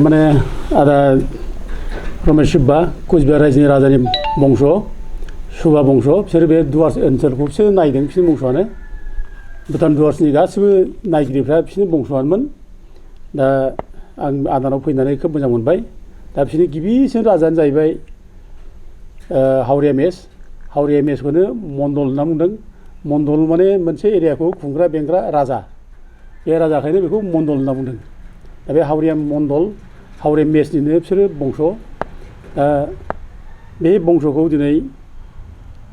माने आदा रमेश शिब्बा कुचबिहार रायजोनि राजानि बंश सुबा बंश बिसोर बे दुवार्स ओनसोलखौ बिसोर नायदों बिसोरनि बंशआनो भुटान दुवार्सनि गासिबो नायगिरिफ्रा बिसोरनि बंशआनोमोन दा आं आदानाव फैनानै खोब मोजां मोनबाय दा बिसोरनि गिबिसिन राजायानो जाहैबाय हावरिया मेसखौनो मण्डल होनना बुंदों मण्डल माने मोनसे एरियाखौ खुंग्रा बेंग्रा राजा बे राजाखायनो बेखौ मण्डल होनना बुंदों दा बे हावरिया मेसनिनो बिसोरो बंश बे बंशखौ दिनै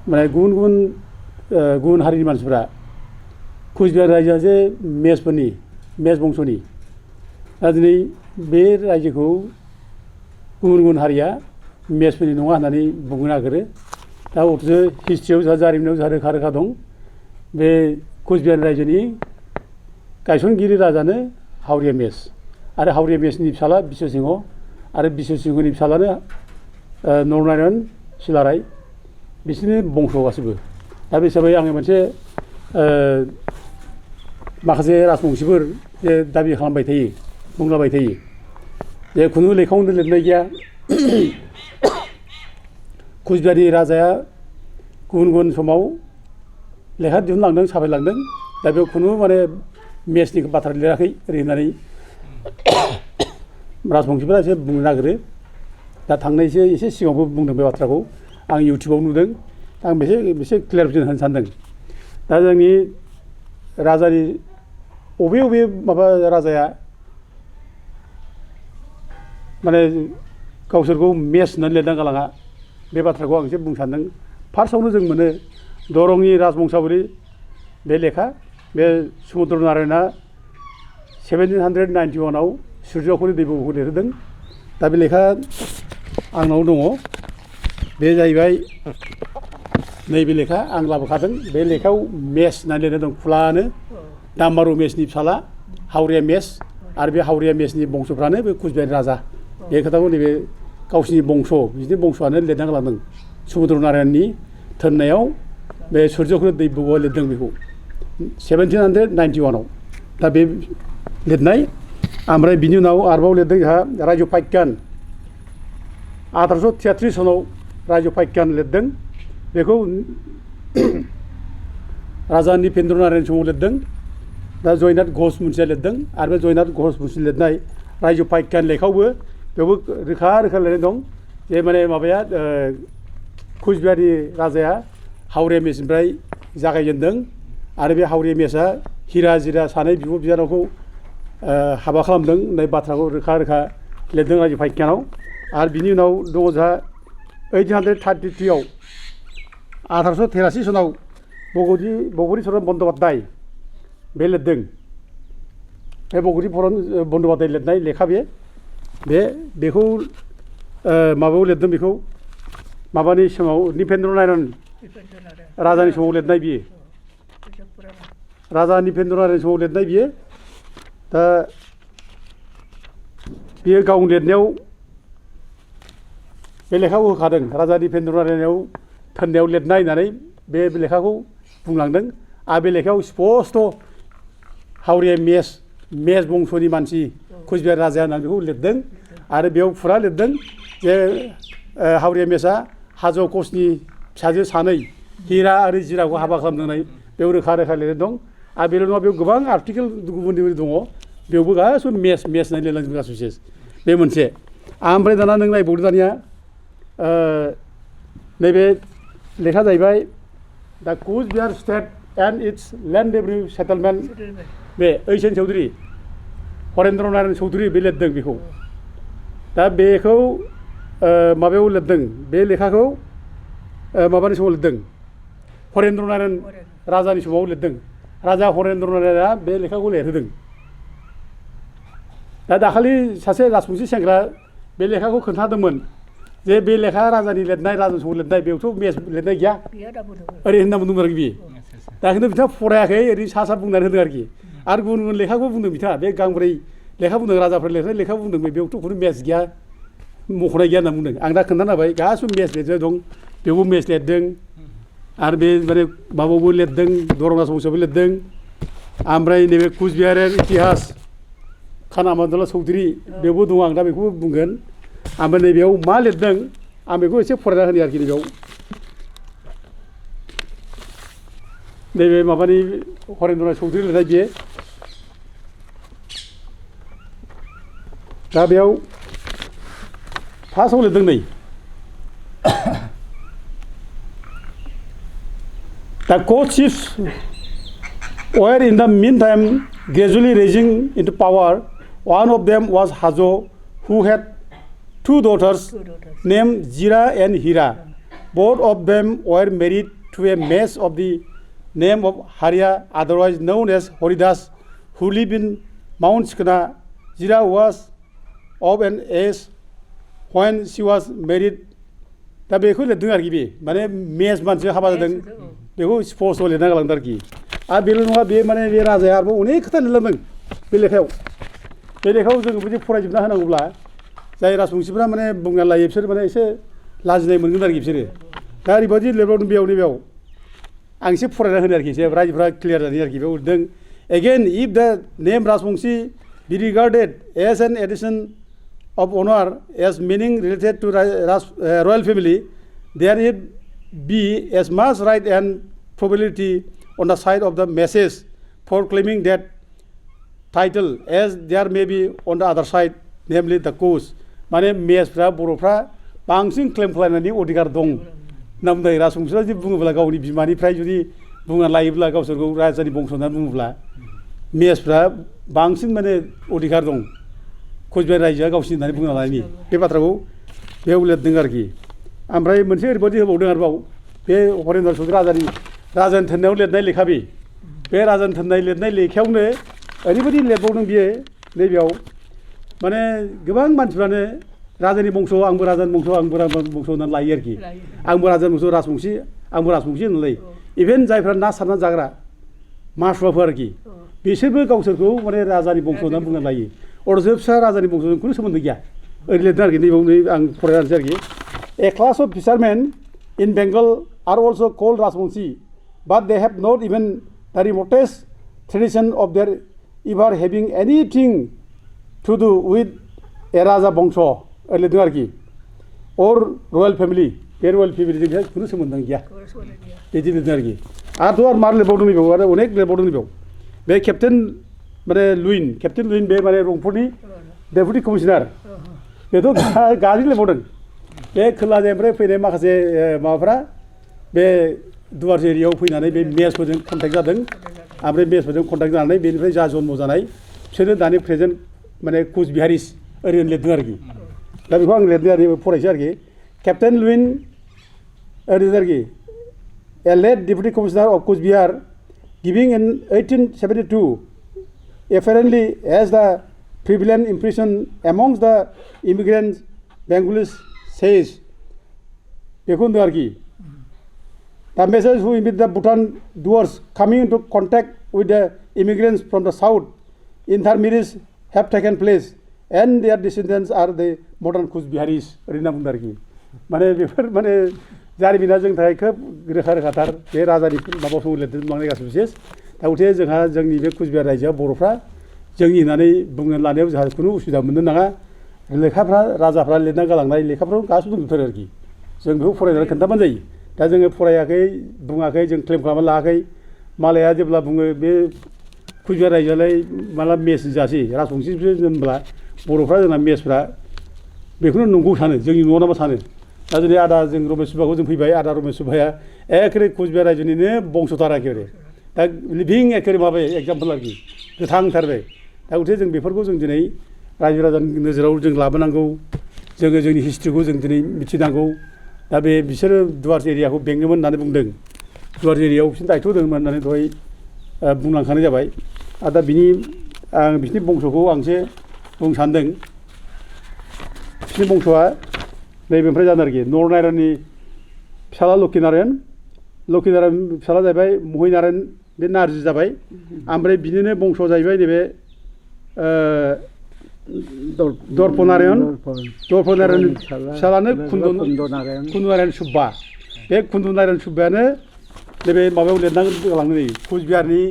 माने गुबुन हारिनि मानसिफ्रा कुचबिहार रायजोआ जे मेस बंशनि दा दिनै बे रायजोखौ गुबुन हारिया मेसफोरनि नङा होननानै बुंनो नागिरो दा अथ'स हिस्ट्रियाव जोंहा जारिमिनाव जोंहा रोखा दं बे कुचबिहार रायजोनि गायसनगिरि राजानो हावरिया मेस आरो हावरिया मेसनि फिसाला बिश्वसिंह आरो बिश्वसिंहनि फिसालानो नरनारायण सिलाराय बिसोरनि बंश गासिबो दा बे हिसाबै आङो मोनसे माखासे राजबंशिफोर जे दाबि खालामबाय थायो बुंलाबाय थायो जे खुनु लेखायावनो लिरनाय गैया कुचबिहारनि राजाया गुबुन समाव लेखा दिहुनलांदों साफायलांदों दा बेयाव खुनु माने मेसनि बाथ्रा लिराखै ओरै होननानै राजबंशिफोरा एसे बुंनो नागिरो दा थांनायसो एसे सिगाङावबो बुंदों बे बाथ्राखौ आं इउटुबाव नुदों आं एसे क्लियारफिकेसन होनो सानदों दा जोंनि राजानि अबे माबा राजाया माने गावसोरखौ मेस होननानै लिरना गालाङा बे बाथ्राखौ आं एसे बुंनो सानदों फार्स्टआवनो जों मोनो दरंनि राजबंसावली बे लेखा बे समुद्र नारायणआ 1791आव सुर्य'खौनि दैब'खौ लिरहोदों दा बे लेखा आंनाव दङ बे जाहैबाय नैबे लेखा आं लाबोखादों बे लेखायाव मेस होननानै लिरनाय दं खुलानो दाम्बारु मेसनि फिसाला हावरिया मेस आरो बे हावरिया मेसनि बंशफ्रानो बे कुचबिहार राजा बे खोथाखौ नैबे गावसिनि बंश बिदिनो बंशआनो लिरना गालांदों समुद्र नारायणनि थोननायाव बे सुर्य'खौनि दैब'आव लिरदों बेखौ 1791आव दा बे लिरनाय ओमफ्राय बिनि उनाव आरोबाव लिरदों जोंहा रायजो फाक्यान 1833 सनाव रायजो फाक्यान लिरदों बेखौ राजा निपेन्द्र नारायण समाव लिरदों दा जयनाथ घोष मुंसिया लिरदों आरो बे जयनाथ घोष मुंसि लिरनाय रायजो फाक्यान लेखायावबो बेयावबो रोखा लिरनाय दं जे माने माबाया कुचबिहारनि राजाया हावरिया मेसनिफ्राय जागायजेनदों आरो बे हावरिया मेसआ हिरा जिरा सानै बिब' बिनानावखौ हाबा खालामदों होननाय बाथ्राखौ रोखा लिरदों रायजो फाक्यानाव आरो बिनि उनाव दङ जोंहा 1833आव 1883 सनाव बगरी चरण बन्द'पाध्याय बे लिरदों बे बगरी चरण बन्द'पाध्याय लिरनाय लेखा बेखौ माबायाव लिरदों बेखौ माबानि समाव निपेन्द्र नारायण राजानि समाव लिरनाय बियो राजा निपेन्द्र नारायण समाव लिरनाय बियो दा बियो गाव लिरनायाव बे लेखाखौ होखादों राजा निपेन्द्र नारायणआव थोननायाव लिरनाय होननानै बे लेखाखौ बुंलांदों आरो बे लेखायाव स्पस्ट' हावरिया मेस बंशनि मानसि कुचबिहार राजा होननानै बेखौ लिरदों आरो बेयाव फुरा लिरदों जे हावरिया मेसआ हाजो कचनि फिसाजो सानै हिरा आरो जिराखौ हाबा खालामदों बेयाव रोखा लिरनाय दं आरो बेल' नङा बेयाव गोबां आर्टिकेल गुबुन दङ बेयावबो गासिबो मेस होननानै लिरलांजोबो गासिबो बे मोनसे ओमफ्राय दाना नों नायबावदो दानिया नैबे लेखा जाहैबाय दा Cooch Behar state and its land revenue settlement by S N. Chaudhuri Harendra Narayan Chaudhuri बे लिरदों बेखौ दा बेखौ माबायाव लिरदों बे लेखाखौ माबानि समाव लिरदों हरेन्द्र नारायण राजानि समाव लिरदों राजा हरेन्द्र नारायणआ बे लेखाखौ लिरहोदों दा दाखालि सासे राजबंसि सेंग्रा बे लेखाखौ खोन्थादोंमोन जे बे लेखा राजानि लिरनाय राजानि समाव लिरनाय बेयावथ' मेस लिरनाय गैया ओरै होनना बुंदोंमोन आरोखि बियो दा खिन्थु बिथाङा फरायाखै ओरै सा बुंनानै होदों आरोखि आरो गुबुन लेखाखौ बुंदों बिथाङा बे गांब्रै लेखा बुंदों राजाफोर लिरनाय लेखा बुंदों बेयावथ' खुनु मेस गैया मख'नाय गैया होनना बुंदों आं दा खोन्थाना होबाय गासिबो मेस लिरनाय दं बेयावबो मेस लिरदों आरो बे माने माबायावबो लिरदों दरं राजबंसआवबो लिरदों ओमफ्राय नैबे कुचबिहार इतिहास खाना मादला चौधरी बेबो दं आं दा बेखौबो बुंगोन ओमफ्राय नैबेयाव मा लिरदों आं बेखौ एसे फरायना होनि आरोखि नैबेयाव नैबे माबानि हरेन्द्रनाथ चौधरी लिरनाय बियो दा बेयाव फार्स्टआव लिरदों नै The co-chiefs were in the meantime gradually rising into power. One of them was Hajo, who had two daughters named Jira and Hira. Both of them were married to a mage of the name of Harya, otherwise known as Horidas, who lived in Mount Skana. Jira was of an age when she was married. दा बेखौ लिरदों आरोखि बे माने मेज मानसि हाबा जादों बेखौ स्पस्ट लिरना गालांदों आरोखि आरो बेल' नङा बे माने बे राजाया आरोबाव अनेक खोथा लिरलांदों बे लेखायाव जोङो बिदि फरायजोबना होनांगौब्ला जाय राजबंसिफ्रा माने बुंना लायो बिसोर माने एसे लाजिनाय मोनगोन आरोखि बिसोरो दा ओरैबायदि लिरबावदों बेयाव आं एसे फरायना होनो आरोखि एसे रायजोफ्रा क्लियार जानाय आरोखि बेयाव लिरदों Again, if the name Rajbongshi be regarded as an addition of honor as meaning related to royal family, there would be as much right and probability on the side of the message for claiming that title as there may be on the other side, namely the cause. माने मेसफ्रा बर'फ्रा बांसिन claim खालामनायनि अधिकार दं होनना बुंदों राजबंशिया जुदि बुङोब्ला गावनि बिमानिफ्राय जुदि बुंना लायोब्ला गावसोरखौ राजानि बंस होनना बुङोब्ला मेसफ्रा बांसिन माने अधिकार दं कचबिहार रायजोआ गावसिनि होननानै बुंना लानायनि बे बाथ्राखौ बेयाव लिरदों आरोखि ओमफ्राय मोनसे ओरैबायदि होबावदों आरोबाव बे हरेन्द्र चौधरी राजानि थोननायाव लिरनाय लेखा बे राजानि थोननाय लिरनाय लेखायावनो ओरैबायदि लिरबावदों बियो नैबेयाव माने गोबां मानसिफ्रानो राजानि बंस आंबो राजानि बंस होननानै लायो आरोखि आंबो राजानि बंस राजबंशी आंबो राजबंशी होननानै इभेन जायफ्रा ना सारना जाग्रा मासुवाफोर आरोखि बिसोरबो गावसोरखौ माने राजानि बंस होननानै बुंना लायो अरजों फिसा राजानि बंसजों खुनु सोमोन्दो गैया ओरै लिरदों आरोखि नैबाव आं फरायनानैसै आरोखि A class of fishermen in Bengal are also called Rajbongshi, but they have not even the remotest tradition of their ever having anything to do with a Raja Bongsho or royal family. बे royal family जों खुनु सोमोन्दो गैया बिदि लिरदों आरोखि आरोथ' आरो मार लिरबावदों नैबाव आरो अनेक लिरबावदों नैबाव बे केप्टेन लुइन बे माने रंपुरनि डेपुटि कमिशनार बेथ' गाज्रि लिरबावदों बे खोलानिफ्राय फैनाय माखासे माबाफ्रा बे दुवारस एरियायाव फैनानै बे मेसफोरजों कन्टेक्ट जादों ओमफ्राय मेसफोरजों कन्टेक्ट जानानै बेनिफ्राय जा जन्म जानाय बिसोरनो दानि प्रेजेन्ट माने कुचबिहारिस ओरैनो लिरदों आरोखि दा बेखौ आं लिरदों आरो फरायसै आरोखि केप्टेन लुइन ओरैनो आरोखि a late deputy commissioner of Cooch Behar giving in 1872 apparently as the prevalent impression amongst the immigrants Bengalis says बेखौ होनदों आरोखि The message who with the Bhutan doers coming into contact with the immigrants from the south intermarriages have taken place and their descendants are the modern Kuchbiharis ओरैनो बुंदों आरोखि माने बेफोर माने जारिमिना जोंनि थाखाय खोब रोखा-रोखाथार बे राजानि माबाखौ लिरदोंलांनाय गासैबो बिसेस दा गथे जोंहा जोंनि बे कुचबिहार रायजोआ बर'फ्रा जोंनि होननानै बुंनो लानायाव जोंहा खुनु उसुबिदा मोननो नाङा लेखाफ्रा राजाफ्रा लिरना गालांनाय लेखाफ्राव गासिबो दंजोबथारो आरोखि जों बेखौ फरायनानै खोन्थाबानो जायो दा जोङो फरायाखै बुङाखै जों क्लेम खालामना लायाखै मालाया जेब्ला बुङो बे कुचबिहार रायजोआलाय माला मेस जासै राजबंशीसो होनब्ला बर'फ्रा जोंना मेसफ्रा बेखौनो नंगौ सानो जोंनि न'आव नामा सानो दा दिनै आदा जों रमेश सुब्बाखौ जों फैबाय आदा रमेश सुब्बाया एखेबारे कुचबिहार रायजोनिनो बंस'थार एखेबारे दा लिभिं एखेबारे माबाय एग्जाम्पोल आरोखि गोथांथारबाय दा गथे जों बेफोरखौ जों दिनै रायजो राजानि नोजोराव जों लाबोनांगौ जोङो जोंनि हिस्ट्रिखौ जों दिनै मिथिनांगौ दा बे बिसोरो दुवार्स एरियाखौ बेंनोमोन होननानै बुंदों दुवार्स एरियायाव बिसोरनि दायथ' दंमोन होननानै दहाय बुंलांखानाय जाबाय आरो दा आं बिसोरनि बंस'खौ आं एसे बुंनो सानदों बिसोरनि बंस'आ नैबेनिफ्राय जादों आरोखि नरनारायणनि फिसाला लक्ष्मीनारायण फिसाला जाहैबाय महिनारायण बे नारजि जाबाय ओमफ्राय बिनिनो बंस' जाहैबाय नैबे दर्पनारायण फिसालानो कुन्दनारायण सुब्बा बे कुन्दनारायण सुब्बायानो नैबे माबायाव लिरना गालांनाय जायो कुचबिहारनि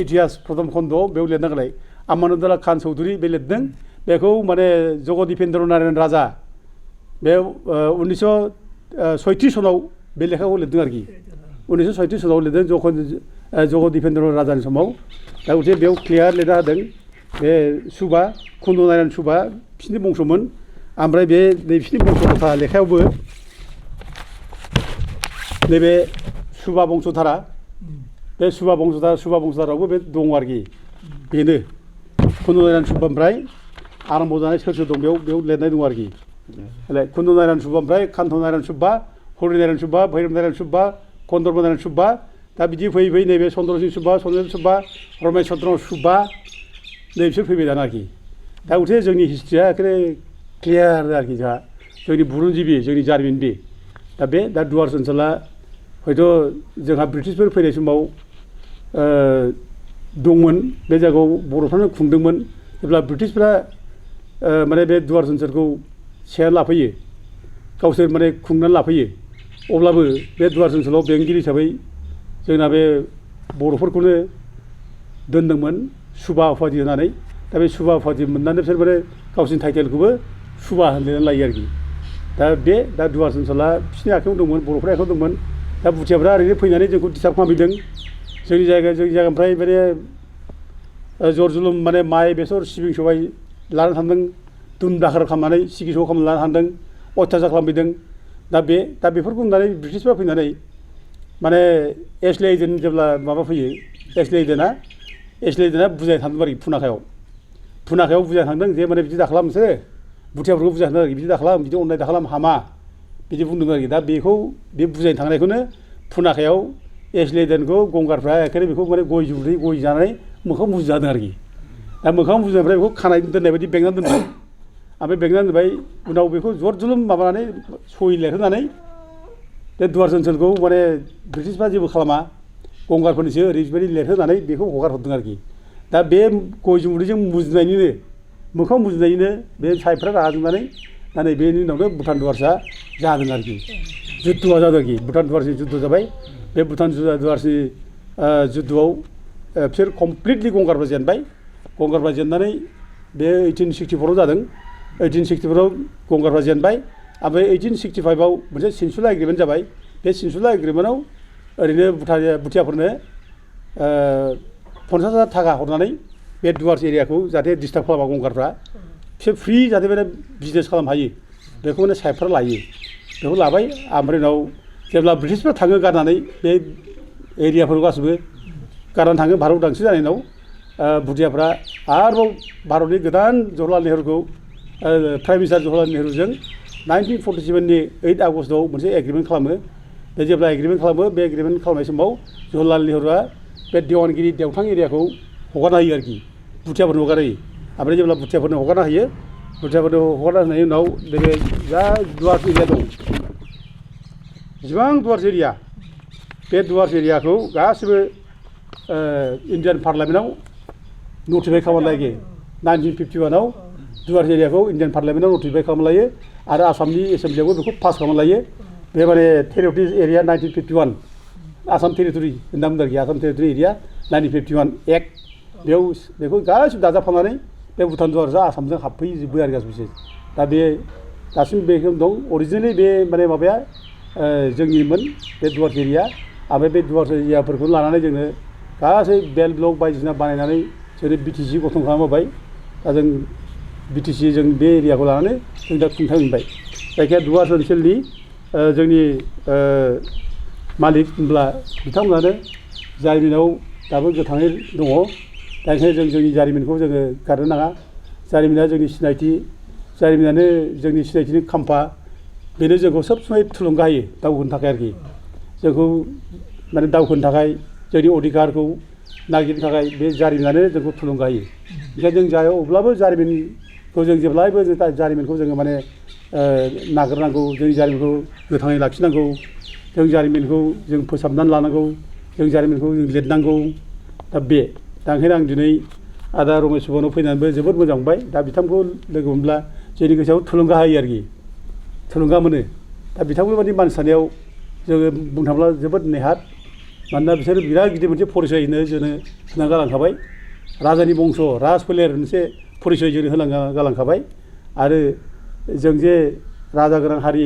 इतिहास प्रथम खन्द बेयाव लिरना गालाय आमानुद्दौला खान चौधुरी बे लिरदों बेखौ माने जगदीपेन्द्र नारायण राजा बे 1936 सनाव बे लेखाखौ लिरदों आरोखि 1936 सनाव लिरदों जगदीपेन्द्र राजानि समाव दा गथिखे बेयाव क्लियार लिरना होदों बे सुबा कुन्द नारायण सुबा बिसोरनि बंसमोन ओमफ्राय बे बिसोरनि बंस'धारा लेखायावबो नैबे सुबा बंस'धारा बे सुबा बंस'धारावबो बे दं आरोखि बेनो कुन्द नारायण सुब्बानिफ्राय आरम्भ जानाय सोर सोर दं बेयाव लिरनाय दं आरोखि कुन्द नारायण सुब्बानिफ्राय कान्त नारायण सुब्बा हरि नारायण सुब्बा भैरब नारायण सुब्बा कन्दर्प नारायण सुब्बा दा बिदि फैयै फैयै नैबे चन्द्रसिं सुब्बा चन्द्रसिं सुब्बा रमेश चन्द्र सुब्बा नै बिसोर फैबाय दाना आरोखि दा गथिखे जोंनि हिस्ट्रिया एखेबारे क्लियार आरोखि जोंहा जोंनि बुरनजिबि जोंनि जारिमिन बे दा दुवार्स ओनसोला हयथ' जोंहा ब्रिटिशफोर फैनाय समाव दंमोन बे जायगायाव बर'फ्रानो खुंदोंमोन जेब्ला ब्रिटिशफ्रा माने बे दुवार्स ओनसोलखौ सेनानै लाफैयो गावसोर माने खुंनानै लाफैयो अब्लाबो बे दुवार्स ओनसोलाव बेंगिरि हिसाबै जोंना बे बर'फोरखौनो दोनदोंमोन सुबा उपाधि होनानै दा बे सुबा उपाधि मोननानै बिसोर माने गावसिनि टाइटेलखौबो सुबा होननानै लायो आरोखि दा दुवार्स ओनसोला बिसोरनि आखायाव दंमोन बर'फोरनि आखायाव दंमोन दा भुटियाफ्रा ओरैनो फैनानै जोंखौ डिस्टार्ब खालामफैदों जोंनि जायगानिफ्राय माने जर जुलुम माने माइ बेसर सिबिं सबाय लानानै थांदों दुम दाखार खालामनानै सिगि सग खालामनानै लानानै थांदों अयथासार खालामफैदों दा बेफोरखौ नुनानै ब्रिटिशफ्रा फैनानै माने एसलि एजेन्ट जेब्ला माबा फैयो एसलि एजेन्टआ बुजायनो थांदों आरोखि पुनाखायाव बुजायनो थांदों जे माने बिदि दाखालाम नोंसोरो भुटियाफोरखौ बुजायनो थांदों आरोखि बिदि दाखालाम बिदि अननाय दाखालाम हामा बिदि बुंदों आरोखि दा बेखौ बे बुजायनो थांनायखौनो पुनाखायाव एसलि एजेन्टखौ गंगारफ्रा एखेबारे बेखौ माने गय जानानै मोखां मुजुजादों आरोखि दा मोखां मुजुनायनिफ्राय बेखौ खानाय दोननाय बायदि बेंनानै दोनबाय ओमफ्राय बेंनानै दोनबाय उनाव बेखौ जर जुलुम माबानानै सहि लिरहोनानै बे दुवार्स ओनसोलखौ माने ब्रिटिशफ्रा जेबो खालामा गंगारफोरनिसो ओरैबायदि लिरहोनानै बेखौ हगार हरदों आरोखि दा बे गय जुमुदैजों मुजुनायनिनो मोखां मुजुनायनिनो बे साइडफ्रा रागा जोंनानै दा नै बेनि उनावनो भुटान दुवार्सआ जादों आरोखि जुद्धआ जादों आरोखि भुटान दुवार्सनि जुद्ध जाबाय बे भुटान दुवार्सनि जुद्धआव बिसोर कमप्लिटलि गंगारफ्रा जेननानै बे 1864 जादों 1864 गंगारफ्रा जेनबाय ओमफ्राय 1865 मोनसे सिनसुला एग्रिमेन्ट जाबाय बे सिनसुला एग्रिमेन्टआव ओरैनो भुटियाफोरनो 50,000 थाखा हरनानै बे दुवार्स एरियाखौ जाहाथे डिस्टार्ब खालामा गंगारफ्रा बिसोर फ्रि जाहाथे माने बिजनेस खालामनो हायो बेखौ माने साइडफ्रा लायो बेखौ लाबाय ओमफ्राय उनाव जेब्ला ब्रिटिशफ्रा थाङो गारनानै बे एरियाफोरखौ गासिबो गारनानै थाङो भारत उदांस्रि जानायनि उनाव भुटियाफ्रा आरोबाव भारतनि गोदान जवाहरलाल नेहरुखौ प्राइम मिनिस्टार जवाहरलाल नेहरुजों 1947 नि 8 आगष्टआव मोनसे एग्रिमेन्ट खालामो बे जेब्ला एग्रिमेन्ट खालामो बे एग्रिमेन्ट खालामनाय समाव जवाहरलाल नेहरुआ बे देवानगिरि देवथां एरियाखौ हगारना होयो आरोखि भुटियाफोरनो हगार होयो ओमफ्राय जेब्ला भुटियाफोरनो हगारना होयो भुटियाफोरनो हगारना होनायनि उनाव नैबे जा दुवार्स एरिया दं जेसेबां दुवार्स एरिया बे दुवार्स एरियाखौ गासिबो इण्डियान पार्लियामेन्टआव नटिफाइ खालामनो लायो 1951आव दुवार्स एरियाखौ इण्डियान पार्लियामेन्टआव नटिफाइ खालामनो लायो आरो आसामनि एसेम्ब्लियावबो बेखौ पास खालामनो लायो बे माने टेरिटरि एरिया 1951 आसाम टेरिटरि होनना बुंदों आरोखि आसाम टेरिटरि एरिया 1951 एक्ट बेयाव बेखौ गासिबो दाजाबफानानै बे भुटान दुवार्सआ आसामजों हाबफैजोबो आरो गासिबो दा बे दासिम बेखौ दं अरिजिनेलि बे माने माबाया जोंनिमोन बे दुवार्स एरिया ओमफ्राय बे दुवार्स एरियाफोरखौ लानानै जोङो गासै बेल ब्लक बायदिसिना बानायनानै जोंनि बिटिसि गठन खालामहोबाय दा जों बिटिसि जों बे एरियाखौ लानानै जों दा खुंथाय मोनबाय जायखिया दुवार्स ओनसोलनि जोंनि मालिक होनब्ला बिथांमोनानो जारिमिनाव दाबो गोथाङै दङ दा ओंखायनो जों जोंनि जारिमिनखौ जोङो गारनो नाङा जारिमिना जोंनि सिनायथि जारिमिनानो जोंनि सिनायथिनि खाम्फा बेनो जोंखौ सब समाय थुलुंगा होयो दावखोनो थाखाय आरोखि जोंखौ माने दावखोनो थाखाय जोंनि अधिकारखौ नागिरनो थाखाय बे जारिमिनानो जोंखौ थुलुंगा होयो ओंखायनो जों जायो अब्लाबो जारिमिनखौ जों जेब्लायबो जारिमिनखौ जोङो माने नागिरनांगौ जोंनि जारिमिनखौ गोथाङै लाखिनांगौ जों जारिमिनखौ जों फोसाबनानै लानांगौ जों जारिमिनखौ जों लिरनांगौ दा ओंखायनो आं दिनै आदा रमेश सुबनाव फैनानैबो जोबोद मोजां मोनबाय दा बिथांखौ लोगो मोनब्ला जोंनि गोसोआव थुलुंगा होयो आरोखि थुलुंगा मोनो दा बिथांमोन बायदि मानसि थानायाव जोङो बुंनो थाङोब्ला जोबोद नेहाथ मानोना बिसोर बिराद गिदिर मोनसे परिचयनो जोंनो होना गालांखाबाय राजानि बंस राज फोलेर मोनसे परिचय जों गालांखाबाय आरो जों जे राजा गोनां हारि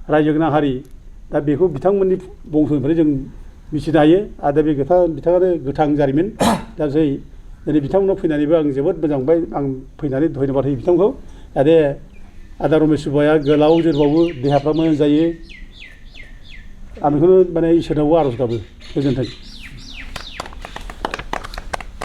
रायजो गोनां हारि दा बेखौ बिथांमोननि बंसनिफ्राय जों मिथिनो हायो आरो दा बे बिथाङानो गोथां जारिमिन दा दिनै बिथांमोनाव फैनानैबो आं जोबोद मोजां मोनबाय आं फैनानै धन्यबाद होयो बिथांखौ जाहाथे आदा रमेश सुब्बाया गोलाव जोरबावो देहाफ्रा मोजां जायो आं बेखौनो माने इसोरनावबो आर'ज गाबो गोजोन्थों।